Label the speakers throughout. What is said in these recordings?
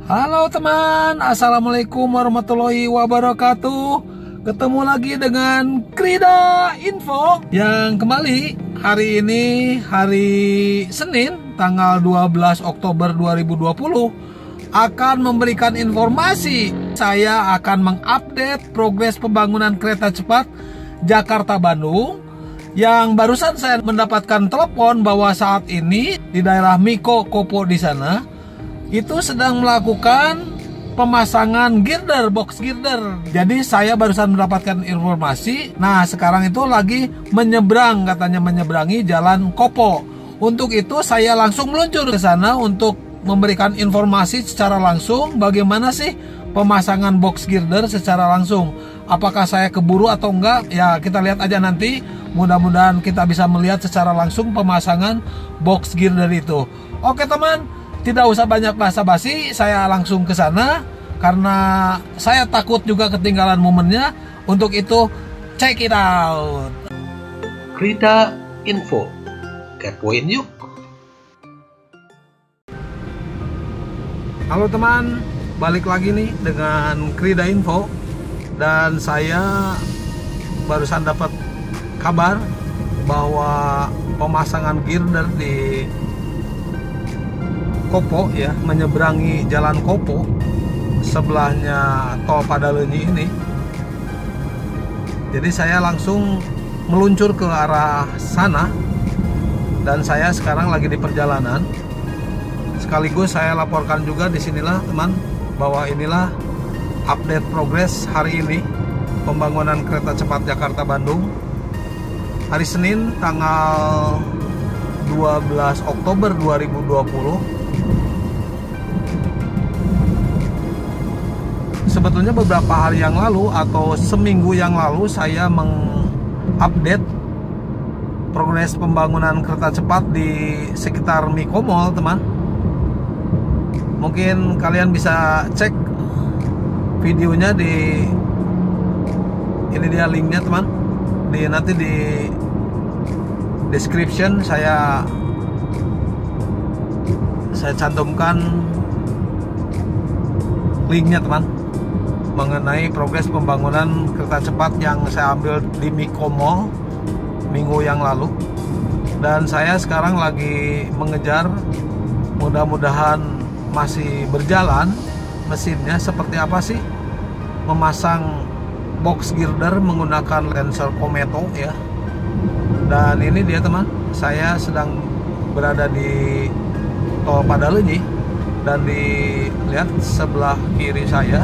Speaker 1: Halo teman, Assalamualaikum warahmatullahi wabarakatuh. Ketemu lagi dengan Krida Info yang kembali hari ini hari Senin tanggal 12 Oktober 2020 akan memberikan informasi. Saya akan mengupdate progres pembangunan kereta cepat Jakarta-Bandung yang barusan saya mendapatkan telepon bahwa saat ini di daerah Miko Kopo di sana itu sedang melakukan pemasangan girder, box girder. Jadi saya barusan mendapatkan informasi. Nah sekarang itu lagi menyeberang, katanya menyeberangi jalan Kopo. Untuk itu saya langsung meluncur ke sana untuk memberikan informasi secara langsung bagaimana sih pemasangan box girder secara langsung. Apakah saya keburu atau enggak? Ya kita lihat aja nanti. Mudah-mudahan kita bisa melihat secara langsung pemasangan box girder itu. Oke teman, tidak usah banyak basa-basi, saya langsung ke sana karena saya takut juga ketinggalan momennya. Untuk itu, check it out.
Speaker 2: Krida Info, kepoin yuk.
Speaker 1: Halo teman, balik lagi nih dengan Krida Info. Dan saya barusan dapat kabar bahwa pemasangan girder di Kopo ya, menyeberangi jalan Kopo sebelahnya tol Padalenyi ini. Jadi saya langsung meluncur ke arah sana dan saya sekarang lagi di perjalanan. Sekaligus saya laporkan juga di sinilah teman bahwa inilah update progres hari ini pembangunan kereta cepat Jakarta-Bandung hari Senin tanggal 12 Oktober 2020. Sebetulnya beberapa hari yang lalu atau seminggu yang lalu saya mengupdate progres pembangunan kereta cepat di sekitar Miko Mall teman. Mungkin kalian bisa cek videonya di ini, dia linknya teman, nanti di description saya cantumkan linknya teman, mengenai progres pembangunan kereta cepat yang saya ambil di Miko Mall minggu yang lalu. Dan saya sekarang lagi mengejar, mudah-mudahan masih berjalan mesinnya, seperti apa sih memasang box girder menggunakan Lancer Kometo ya. Dan ini dia teman, saya sedang berada di tol Padalenyi dan dilihat sebelah kiri saya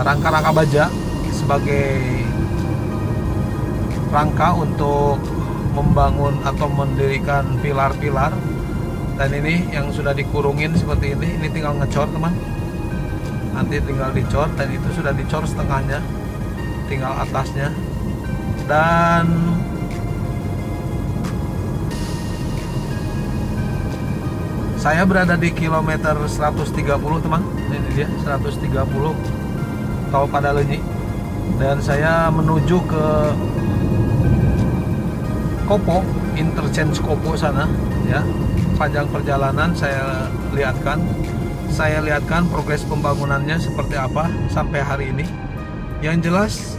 Speaker 1: rangka-rangka baja sebagai rangka untuk membangun atau mendirikan pilar-pilar. Dan ini yang sudah dikurungin seperti ini tinggal ngecor teman, nanti tinggal dicor, dan itu sudah dicor setengahnya, tinggal atasnya. Dan saya berada di kilometer 130 teman, ini dia 130 tol Padalenyi, dan saya menuju ke Kopo, interchange Kopo sana ya. Panjang perjalanan saya lihatkan progres pembangunannya seperti apa sampai hari ini. Yang jelas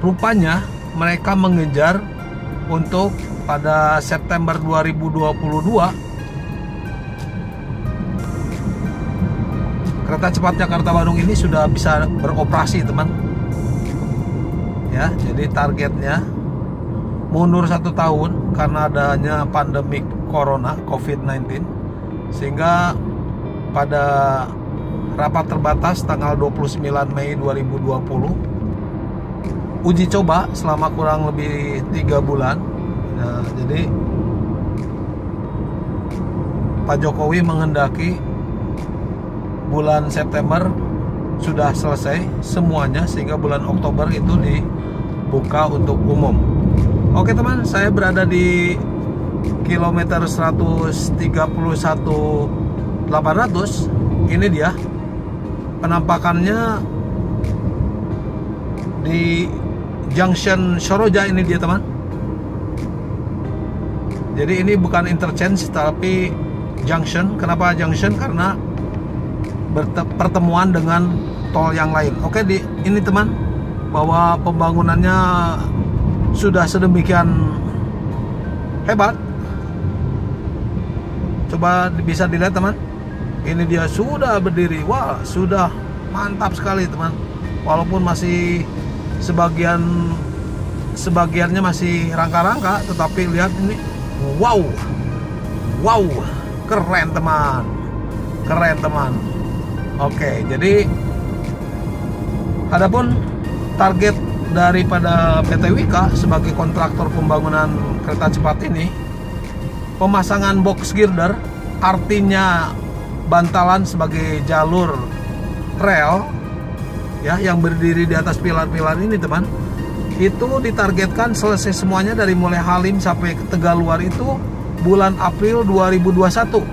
Speaker 1: rupanya mereka mengejar untuk pada September 2022 kereta cepat Jakarta-Bandung ini sudah bisa beroperasi teman ya. Jadi targetnya mundur 1 tahun karena adanya pandemi corona COVID-19, sehingga pada rapat terbatas tanggal 29 Mei 2020 uji coba selama kurang lebih 3 bulan. Nah, jadi Pak Jokowi menghendaki bulan September sudah selesai semuanya, sehingga bulan Oktober itu dibuka untuk umum. Oke teman, saya berada di kilometer 131.800. Ini dia penampakannya di junction Soroja. Ini dia teman. Jadi ini bukan interchange tapi junction. Kenapa junction? Karena pertemuan dengan tol yang lain. Oke, ini teman, bahwa pembangunannya sudah sedemikian hebat. Coba bisa dilihat teman, ini dia sudah berdiri. Wah, sudah mantap sekali teman. Walaupun masih sebagiannya masih rangka-rangka, tetapi lihat ini, wow, keren teman. Oke, jadi adapun target daripada PT Wika sebagai kontraktor pembangunan kereta cepat ini, pemasangan box girder, artinya bantalan sebagai jalur rel ya, yang berdiri di atas pilar-pilar ini teman, itu ditargetkan selesai semuanya dari mulai Halim sampai ke Tegaluar itu bulan April 2021.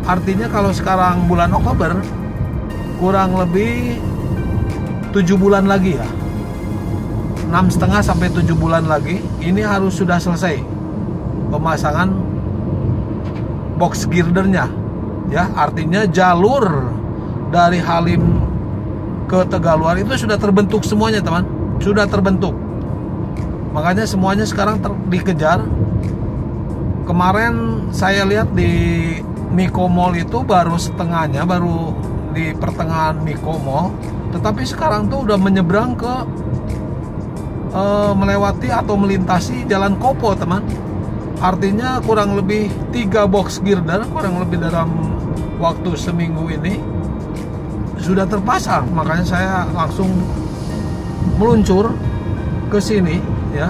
Speaker 1: Artinya kalau sekarang bulan Oktober, kurang lebih 7 bulan lagi ya, 6,5 sampai 7 bulan lagi, ini harus sudah selesai pemasangan box girdernya ya. Artinya jalur dari Halim ke Tegaluar itu sudah terbentuk semuanya teman, sudah terbentuk. Makanya semuanya sekarang dikejar. Kemarin saya lihat di Miko Mall itu baru setengahnya, baru di pertengahan Miko Mall, tetapi sekarang tuh udah menyeberang ke melewati atau melintasi Jalan Kopo teman. Artinya kurang lebih 3 box girder kurang lebih dalam waktu seminggu ini sudah terpasang. Makanya saya langsung meluncur ke sini ya.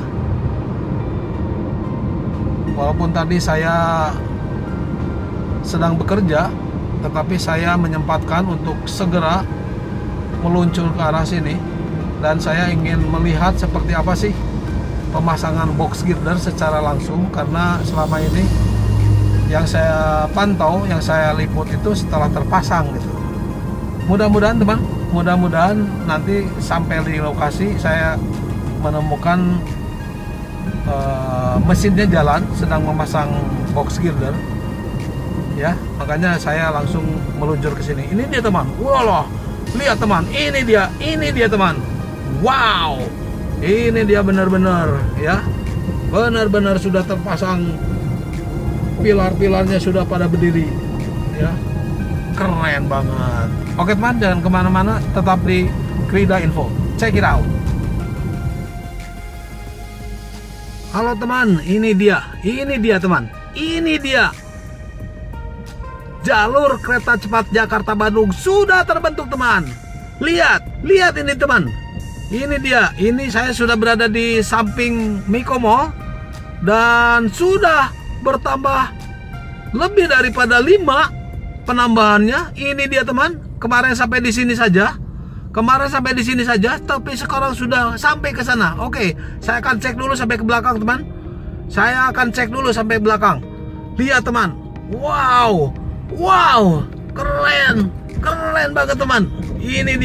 Speaker 1: Walaupun tadi saya sedang bekerja, tetapi saya menyempatkan untuk segera meluncur ke arah sini, dan saya ingin melihat seperti apa sih pemasangan box girder secara langsung, karena selama ini yang saya pantau, yang saya liput itu setelah terpasang gitu. Mudah-mudahan teman, mudah-mudahan nanti sampai di lokasi saya menemukan mesinnya jalan, sedang memasang box girder ya. Makanya saya langsung meluncur ke sini. Ini dia teman, wah, lihat teman, ini dia teman, wow, ini dia benar-benar ya, benar-benar sudah terpasang, pilar-pilarnya sudah pada berdiri ya, keren banget. Oke teman, jangan kemana-mana, tetap di Krida Info, check it out. Halo teman, ini dia teman, ini dia jalur kereta cepat Jakarta Bandung sudah terbentuk teman. Lihat ini teman, ini dia. Ini saya sudah berada di samping Miko Mall dan sudah bertambah lebih daripada 5 penambahannya. Ini dia teman, kemarin sampai di sini saja, tapi sekarang sudah sampai ke sana. Oke, saya akan cek dulu sampai ke belakang teman. Lihat teman, wow, keren banget teman. Ini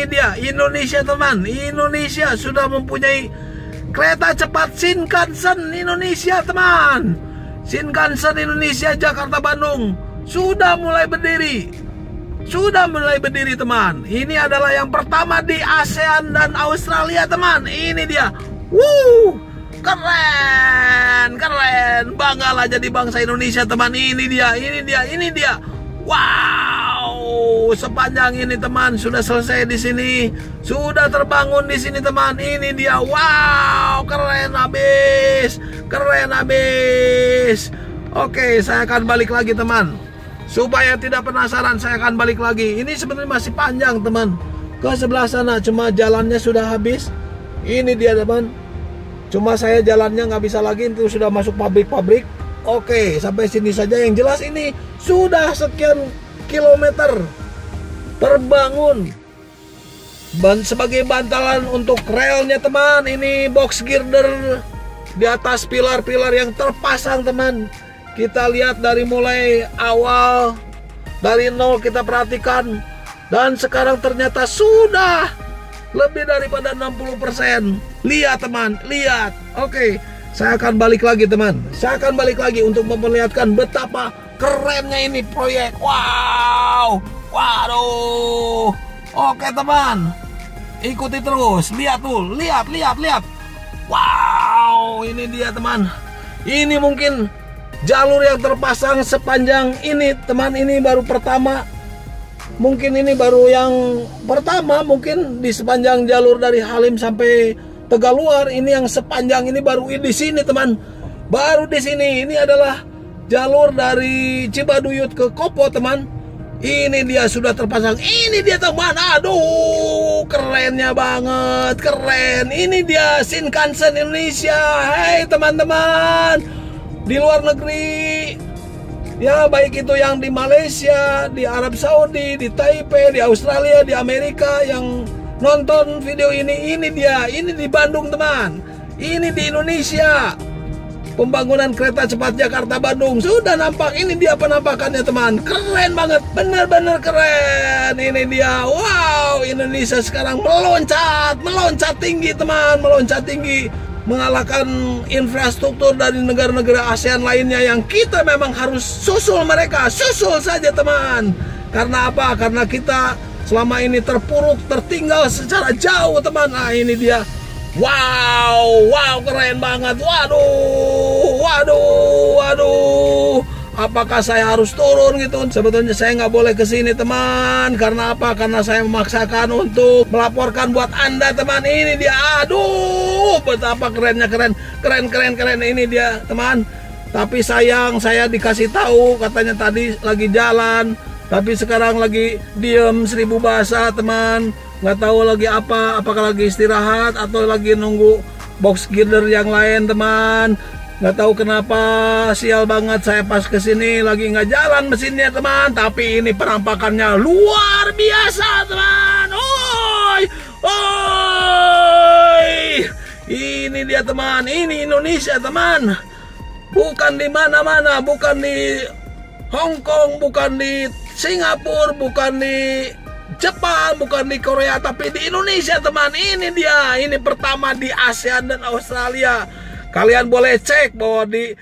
Speaker 1: dia Indonesia teman. Indonesia sudah mempunyai kereta cepat Shinkansen Indonesia teman. Shinkansen Indonesia Jakarta Bandung sudah mulai berdiri teman. Ini adalah yang pertama di ASEAN dan Australia teman. Ini dia, keren, banggalah jadi bangsa Indonesia teman. Ini dia, wow, sepanjang ini teman sudah selesai di sini, sudah terbangun di sini teman. Ini dia, wow, keren habis. Oke, saya akan balik lagi teman. Supaya tidak penasaran, saya akan balik lagi. Ini sebenarnya masih panjang teman, ke sebelah sana, cuma jalannya sudah habis. Ini dia teman, cuma saya jalannya nggak bisa lagi, itu sudah masuk pabrik. Oke, sampai sini saja. Yang jelas ini sudah sekian kilometer terbangun sebagai bantalan untuk relnya teman. Ini box girder di atas pilar-pilar yang terpasang teman. Kita lihat dari mulai awal, dari nol kita perhatikan, dan sekarang ternyata sudah lebih daripada 60%. Lihat teman, lihat. Oke, saya akan balik lagi teman. Saya akan balik lagi untuk memperlihatkan betapa kerennya ini proyek. Wow, waduh. Oke teman, ikuti terus. Lihat tuh, lihat. Wow, ini dia teman. Ini mungkin jalur yang terpasang sepanjang ini teman. Ini baru pertama. Mungkin ini baru yang pertama mungkin di sepanjang jalur dari Halim sampai Tegaluar. Ini yang sepanjang ini baru di sini teman. Baru di sini. Ini adalah jalur dari Cibaduyut ke Kopo teman. Ini dia sudah terpasang. Ini dia teman. Aduh, kerennya banget. Keren. Ini dia Shinkansen Indonesia. Hei teman-teman di luar negeri, ya baik itu yang di Malaysia, di Arab Saudi, di Taipei, di Australia, di Amerika yang nonton video ini dia. Ini di Bandung teman. Ini di Indonesia. Pembangunan kereta cepat Jakarta-Bandung sudah nampak. Ini dia penampakannya teman. Keren banget, bener-bener keren. Ini dia. Wow, Indonesia sekarang meloncat tinggi teman, meloncat tinggi, mengalahkan infrastruktur dari negara-negara ASEAN lainnya yang kita memang harus susul mereka. Susul saja teman. Karena apa? Karena kita selama ini terpuruk, tertinggal secara jauh teman. Nah ini dia. Wow, keren banget. Waduh. Apakah saya harus turun gitu? Sebetulnya saya nggak boleh ke sini teman. Karena apa? Karena saya memaksakan untuk melaporkan buat Anda teman. Ini dia. Aduh, betapa kerennya, keren. Ini dia teman. Tapi sayang, saya dikasih tahu katanya tadi lagi jalan, tapi sekarang lagi diem 1000 bahasa teman. Nggak tahu lagi apa, apakah lagi istirahat atau lagi nunggu box girder yang lain teman. Nggak tahu kenapa, sial banget saya pas kesini lagi nggak jalan mesinnya teman. Tapi ini penampakannya luar biasa teman. Oi, ini dia teman, ini Indonesia teman. Bukan di mana-mana, bukan di Hong Kong, bukan di Singapura, bukan di Jepang, bukan di Korea, tapi di Indonesia teman. Ini dia, ini pertama di ASEAN dan Australia. Kalian boleh cek bahwa di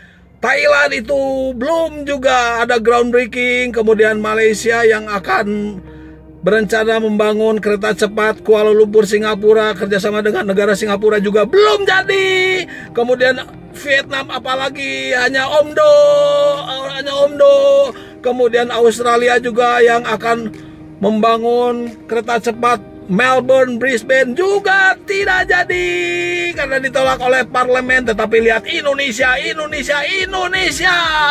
Speaker 1: Thailand itu belum juga ada groundbreaking. Kemudian Malaysia yang akan berencana membangun kereta cepat Kuala Lumpur Singapura kerjasama dengan negara Singapura juga belum jadi. Kemudian Vietnam apalagi hanya Omdo. Kemudian Australia juga yang akan membangun kereta cepat Melbourne, Brisbane juga tidak jadi karena ditolak oleh parlemen. Tetapi lihat Indonesia.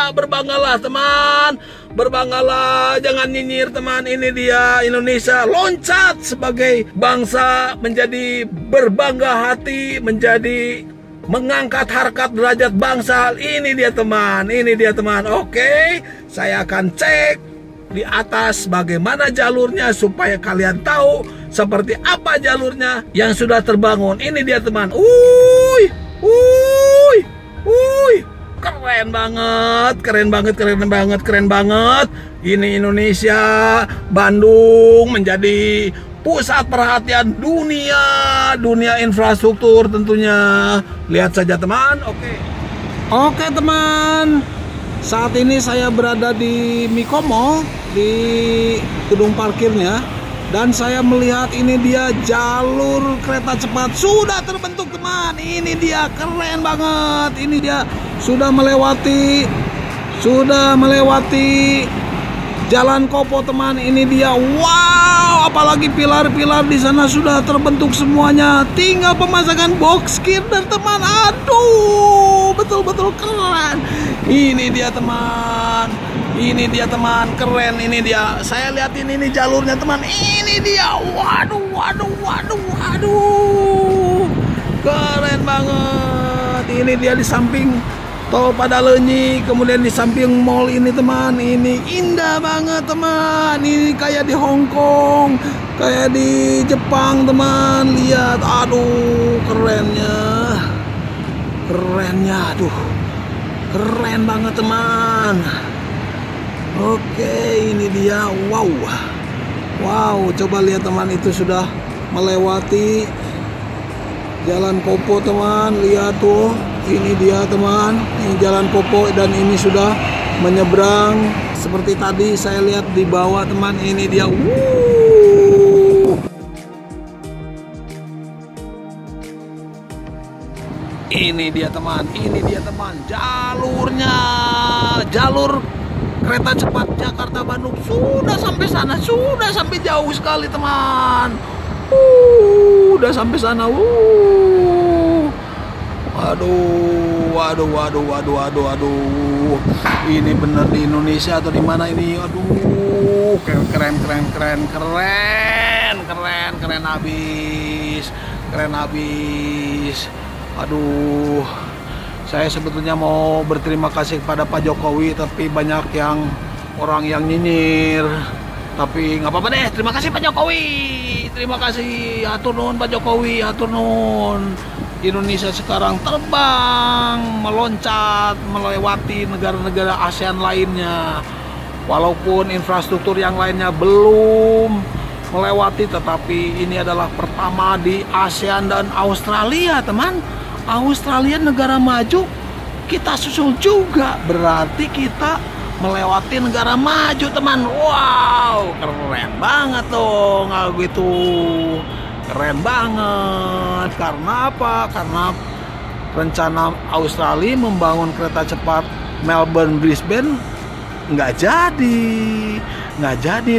Speaker 1: Berbanggalah teman, berbanggalah, jangan nyinyir teman. Ini dia Indonesia loncat sebagai bangsa menjadi berbangga hati, menjadi mengangkat harkat derajat bangsa. Ini dia teman. Oke, saya akan cek di atas bagaimana jalurnya supaya kalian tahu seperti apa jalurnya yang sudah terbangun. Ini dia teman. Keren banget. Ini Indonesia, Bandung menjadi pusat perhatian dunia infrastruktur tentunya. Lihat saja teman. Oke teman. Saat ini saya berada di Mikomo, di gedung parkirnya, dan saya melihat ini dia jalur kereta cepat sudah terbentuk teman. Ini dia, keren banget. Ini dia sudah melewati Jalan Kopo teman. Ini dia. Wow, apalagi pilar-pilar di sana sudah terbentuk semuanya. Tinggal pemasangan box girder teman. Aduh, betul-betul keren. Ini dia teman. Keren. Ini dia. Saya lihatin ini jalurnya teman. Ini dia. Waduh. Keren banget. Ini dia di samping Tol Padalenyi, kemudian di samping mall ini teman. Ini indah banget teman. Ini kayak di Hong Kong, kayak di Jepang teman. Lihat, aduh, kerennya. Aduh, keren banget teman. Oke, ini dia. Wow, coba lihat teman, itu sudah melewati Jalan Kopo teman. Lihat tuh, Ini dia teman, ini jalan Popo dan ini sudah menyeberang. Seperti tadi saya lihat di bawah teman, ini dia. Ini dia teman, jalurnya, jalur kereta cepat Jakarta Bandung sudah sampai sana, sudah sampai jauh sekali teman. Udah sampai sana. Waduh. Ini bener di Indonesia atau di mana ini? Aduh, keren habis. Aduh, saya sebetulnya mau berterima kasih kepada Pak Jokowi, tapi banyak orang yang nyinyir. Tapi nggak apa-apa deh, terima kasih Pak Jokowi. Terima kasih, hatur nuhun Pak Jokowi, hatur nuhun. Indonesia sekarang terbang, meloncat, melewati negara-negara ASEAN lainnya. Walaupun infrastruktur yang lainnya belum melewati, tetapi ini adalah pertama di ASEAN dan Australia, teman. Australia negara maju, kita susul juga. Berarti kita melewati negara maju, teman. Wow, keren banget dong, gitu. Keren banget. Karena apa? Karena rencana Australia membangun kereta cepat Melbourne-Brisbane nggak jadi,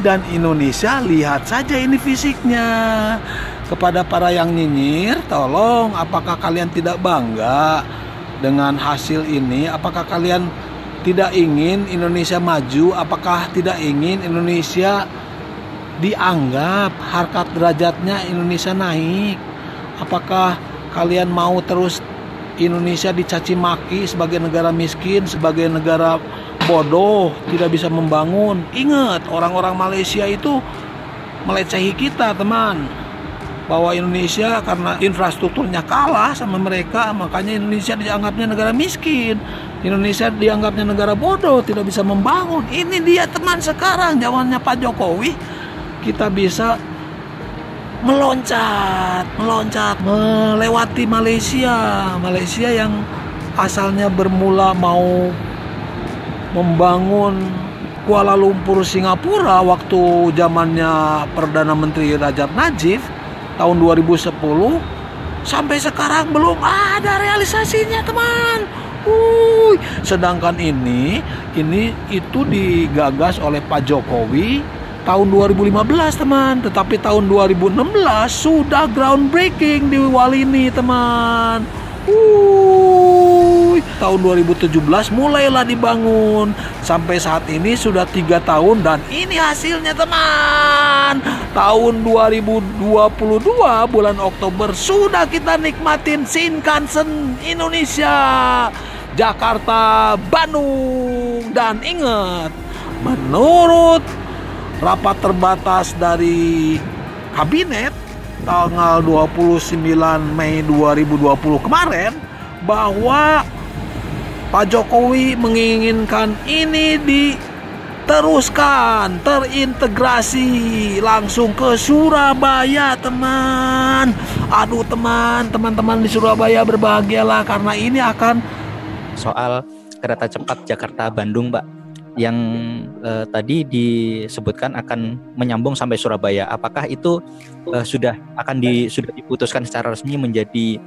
Speaker 1: dan Indonesia lihat saja ini fisiknya. Kepada para yang nyinyir, tolong, apakah kalian tidak bangga dengan hasil ini? Apakah kalian tidak ingin Indonesia maju? Apakah tidak ingin Indonesia dianggap harkat derajatnya Indonesia naik? Apakah kalian mau terus Indonesia dicaci maki sebagai negara miskin, sebagai negara bodoh, tidak bisa membangun? Ingat, orang-orang Malaysia itu melecehi kita, teman, bahwa Indonesia karena infrastrukturnya kalah sama mereka, makanya Indonesia dianggapnya negara miskin, Indonesia dianggapnya negara bodoh, tidak bisa membangun. Ini dia teman, sekarang zamannya Pak Jokowi, kita bisa meloncat melewati Malaysia yang asalnya bermula mau membangun Kuala Lumpur Singapura waktu zamannya Perdana Menteri Rajab Najib tahun 2010, sampai sekarang belum ada realisasinya, teman. Sedangkan ini itu digagas oleh Pak Jokowi tahun 2015, teman. Tetapi tahun 2016 sudah groundbreaking di Walini, teman. Tahun 2017 mulailah dibangun. Sampai saat ini sudah 3 tahun dan ini hasilnya, teman. Tahun 2022 bulan Oktober sudah kita nikmatin Shinkansen Indonesia Jakarta Bandung. Dan ingat, menurut rapat terbatas dari kabinet tanggal 29 Mei 2020 kemarin, bahwa Pak Jokowi menginginkan ini diteruskan, terintegrasi langsung ke Surabaya, teman. Aduh, teman-teman di Surabaya berbahagialah karena ini akan
Speaker 3: soal kereta cepat Jakarta Bandung, Pak, yang tadi disebutkan akan menyambung sampai Surabaya. Apakah itu sudah diputuskan secara resmi menjadi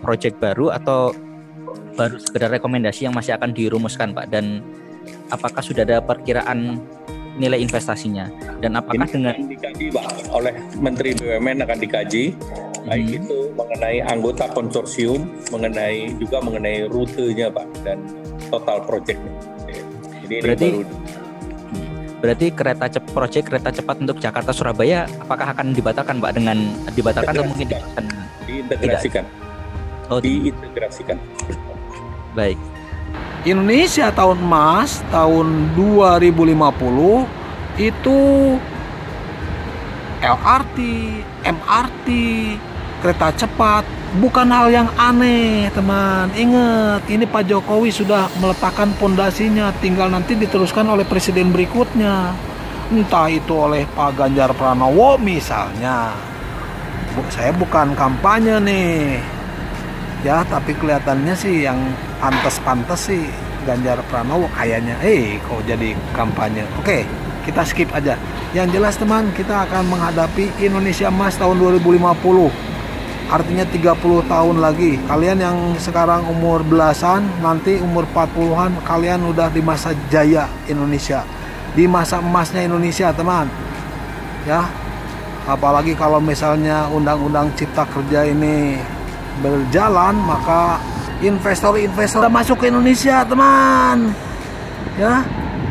Speaker 3: proyek baru atau baru sekedar rekomendasi yang masih akan dirumuskan, Pak? Dan apakah sudah ada perkiraan nilai investasinya? Dan apakah dengan
Speaker 4: dikaji, Pak, oleh Menteri BUMN akan dikaji, baik itu mengenai anggota konsorsium, mengenai rutenya, Pak, dan total proyeknya. Jadi
Speaker 3: berarti proyek kereta cepat untuk Jakarta Surabaya apakah akan dibatalkan, Pak? Dengan dibatalkan atau mungkin
Speaker 4: diintegrasikan? Diintegrasikan.
Speaker 3: Baik.
Speaker 1: Indonesia tahun emas tahun 2050 itu LRT, MRT, kereta cepat bukan hal yang aneh, teman. Ingat, ini Pak Jokowi sudah meletakkan pondasinya, tinggal nanti diteruskan oleh presiden berikutnya. Entah itu oleh Pak Ganjar Pranowo misalnya. Saya bukan kampanye nih. ya, tapi kelihatannya sih yang pantas-pantas sih Ganjar Pranowo kayaknya. Kok jadi kampanye. Oke, kita skip aja. Yang jelas teman, kita akan menghadapi Indonesia Emas tahun 2050. Artinya 30 tahun lagi. Kalian yang sekarang umur belasan, nanti umur 40-an, kalian udah di masa jaya Indonesia, di masa emasnya Indonesia teman. Ya, apalagi kalau misalnya Undang-Undang Cipta Kerja ini berjalan, maka investor-investor masuk ke Indonesia teman. Ya,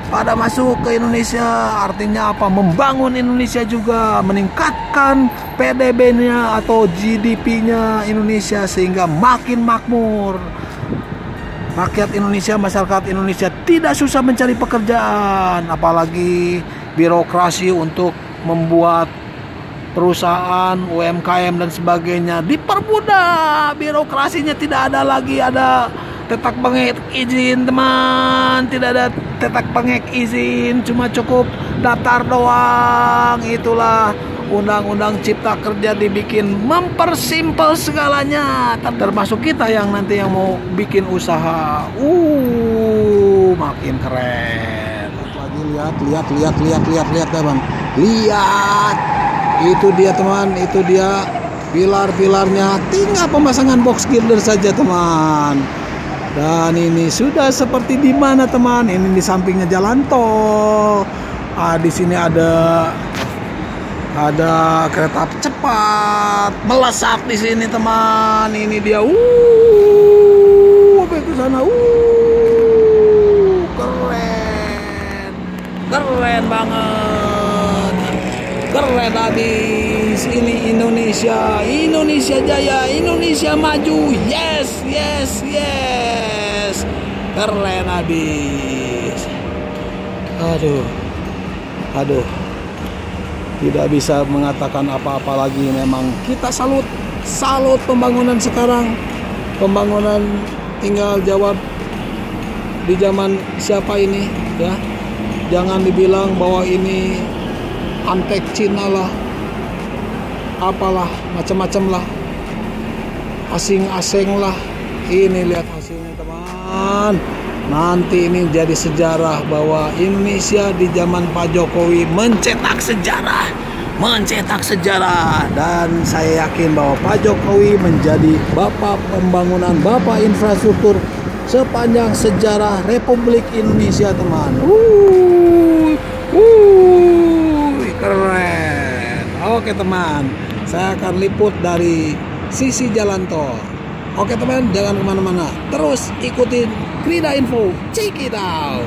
Speaker 1: pada masuk ke Indonesia, artinya apa? Membangun Indonesia juga, meningkatkan PDB-nya atau GDP-nya Indonesia sehingga makin makmur. Rakyat Indonesia, masyarakat Indonesia tidak susah mencari pekerjaan, apalagi birokrasi untuk membuat perusahaan, UMKM dan sebagainya dipermudah. Birokrasinya tidak ada lagi ada tetak bengek izin teman, tidak ada tetak bengek izin, cuma cukup daftar doang. Itulah Undang-Undang Cipta Kerja dibikin mempersimpel segalanya, termasuk kita yang nanti yang mau bikin usaha. Makin keren. Lagi lihat teman. Lihat. Itu dia teman, itu dia pilar-pilarnya. Tinggal pemasangan box girder saja teman. Dan ini sudah seperti di mana teman? Ini di sampingnya jalan tol. Di sini ada kereta cepat melesat di sini teman. Ini dia. Sampai ke sana. Keren banget. Keren habis. Ini Indonesia jaya, Indonesia maju. Yes. Keren habis. Aduh. Tidak bisa mengatakan apa-apa lagi. Memang kita salut pembangunan sekarang. Pembangunan tinggal jawab di zaman siapa ini ya. Jangan dibilang bahwa ini antek Cina lah, apalah macam-macam lah, asing-asing lah. Ini lihat hasilnya teman. Nanti ini jadi sejarah bahwa Indonesia di zaman Pak Jokowi mencetak sejarah. Dan saya yakin bahwa Pak Jokowi menjadi bapak pembangunan, bapak infrastruktur sepanjang sejarah Republik Indonesia teman. Keren. Oke teman, saya akan liput dari sisi jalan tol. Oke teman, jangan kemana-mana, terus ikutin Krida Info. Check it out.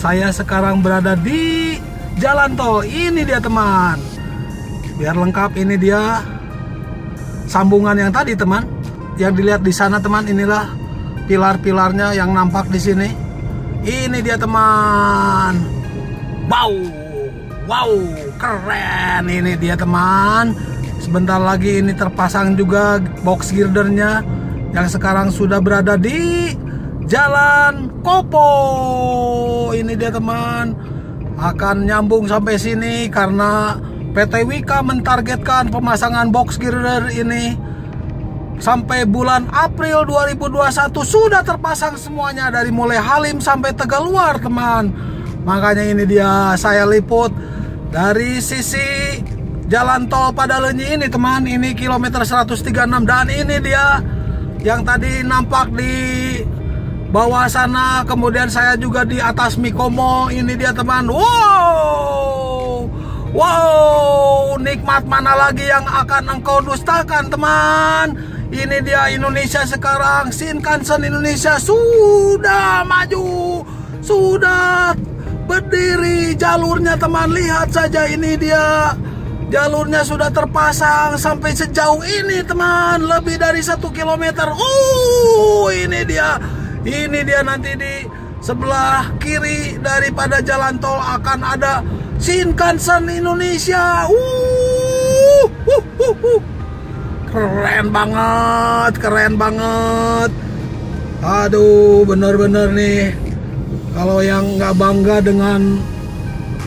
Speaker 1: Saya sekarang berada di jalan tol. Ini dia teman. Biar lengkap, ini dia sambungan yang tadi teman. Yang dilihat di sana teman, inilah pilar-pilarnya yang nampak di sini. Ini dia teman. Wow, keren. Ini dia teman. Sebentar lagi ini terpasang juga box girdernya yang sekarang sudah berada di Jalan Kopo. Ini dia teman, akan nyambung sampai sini karena PT Wika mentargetkan pemasangan box girder ini sampai bulan April 2021 sudah terpasang semuanya dari mulai Halim sampai Tegaluar teman. Makanya ini dia saya liput dari sisi Jalan Tol Padalenyi ini teman. Ini kilometer 136 dan ini dia yang tadi nampak di bawah sana. Kemudian saya juga di atas Mikomo. Ini dia teman. Wow, nikmat mana lagi yang akan engkau dustakan teman. Ini dia Indonesia sekarang. Shinkansen Indonesia sudah maju, sudah berdiri jalurnya teman. Lihat saja ini dia, jalurnya sudah terpasang sampai sejauh ini teman, lebih dari 1 kilometer. Ini dia nanti di sebelah kiri daripada jalan tol akan ada Shinkansen Indonesia. Keren banget. Aduh, bener-bener nih, kalau yang nggak bangga dengan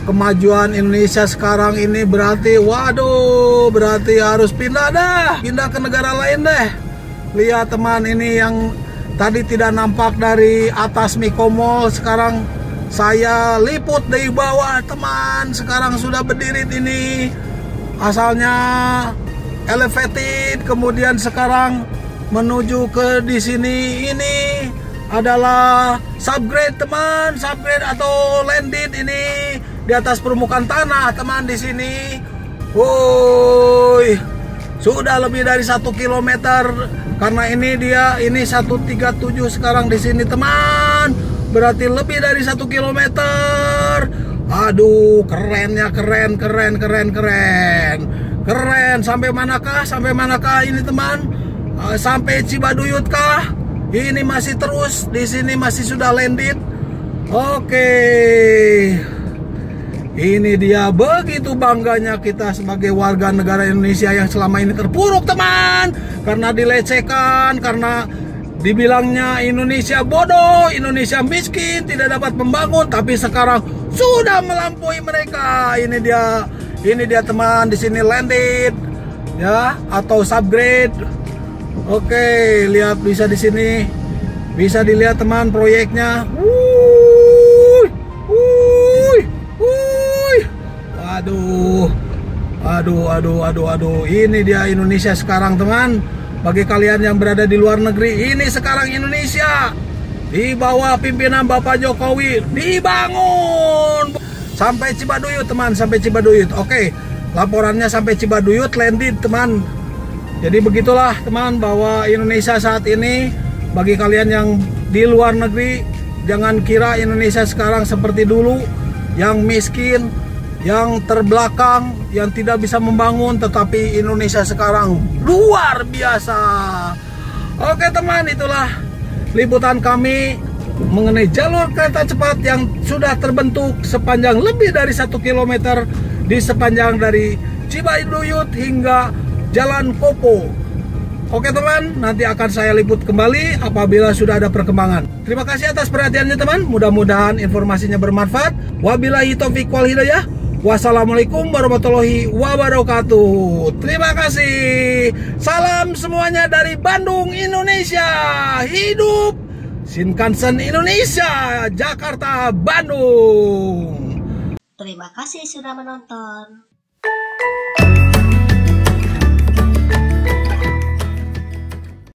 Speaker 1: kemajuan Indonesia sekarang ini berarti berarti harus pindah ke negara lain deh. Lihat teman, ini yang tadi tidak nampak dari atas Mikomo, sekarang saya liput dari bawah teman. Sekarang sudah berdiri ini, asalnya elevated, kemudian sekarang menuju ke di sini. Ini adalah subgrade teman, subgrade atau landed ini di atas permukaan tanah teman di sini. Woi, sudah lebih dari 1 kilometer karena ini 137 sekarang di sini teman. Berarti lebih dari 1 kilometer. Aduh, kerennya keren. Sampai manakah ini teman? Sampai Cibaduyut kah? Ini masih terus, di sini masih sudah landed. Oke. Ini dia, begitu bangganya kita sebagai warga negara Indonesia yang selama ini terpuruk teman, karena dilecehkan, karena dibilangnya Indonesia bodoh, Indonesia miskin, tidak dapat membangun, tapi sekarang sudah melampaui mereka. Ini dia teman, di sini landed ya atau subgrade. Oke, lihat bisa di sini. Bisa dilihat teman proyeknya. Aduh. Ini dia Indonesia sekarang teman. Bagi kalian yang berada di luar negeri, ini sekarang Indonesia di bawah pimpinan Bapak Jokowi dibangun sampai Cibaduyut teman, sampai Cibaduyut. Oke, laporannya sampai Cibaduyut landed teman. Jadi begitulah teman, bahwa Indonesia saat ini, bagi kalian yang di luar negeri, jangan kira Indonesia sekarang seperti dulu, yang miskin, yang terbelakang, yang tidak bisa membangun. Tetapi Indonesia sekarang luar biasa. Oke teman, itulah liputan kami mengenai jalur kereta cepat yang sudah terbentuk sepanjang lebih dari 1 km di sepanjang dari Cibaduyut hingga Jalan Kopo. Oke teman, nanti akan saya liput kembali apabila sudah ada perkembangan. Terima kasih atas perhatiannya teman, mudah-mudahan informasinya bermanfaat. Wabillahi taufiq wal hidayah. Wassalamualaikum warahmatullahi wabarakatuh. Terima kasih. Salam semuanya dari Bandung, Indonesia. Hidup Shinkansen Indonesia, Jakarta, Bandung.
Speaker 5: Terima kasih sudah menonton.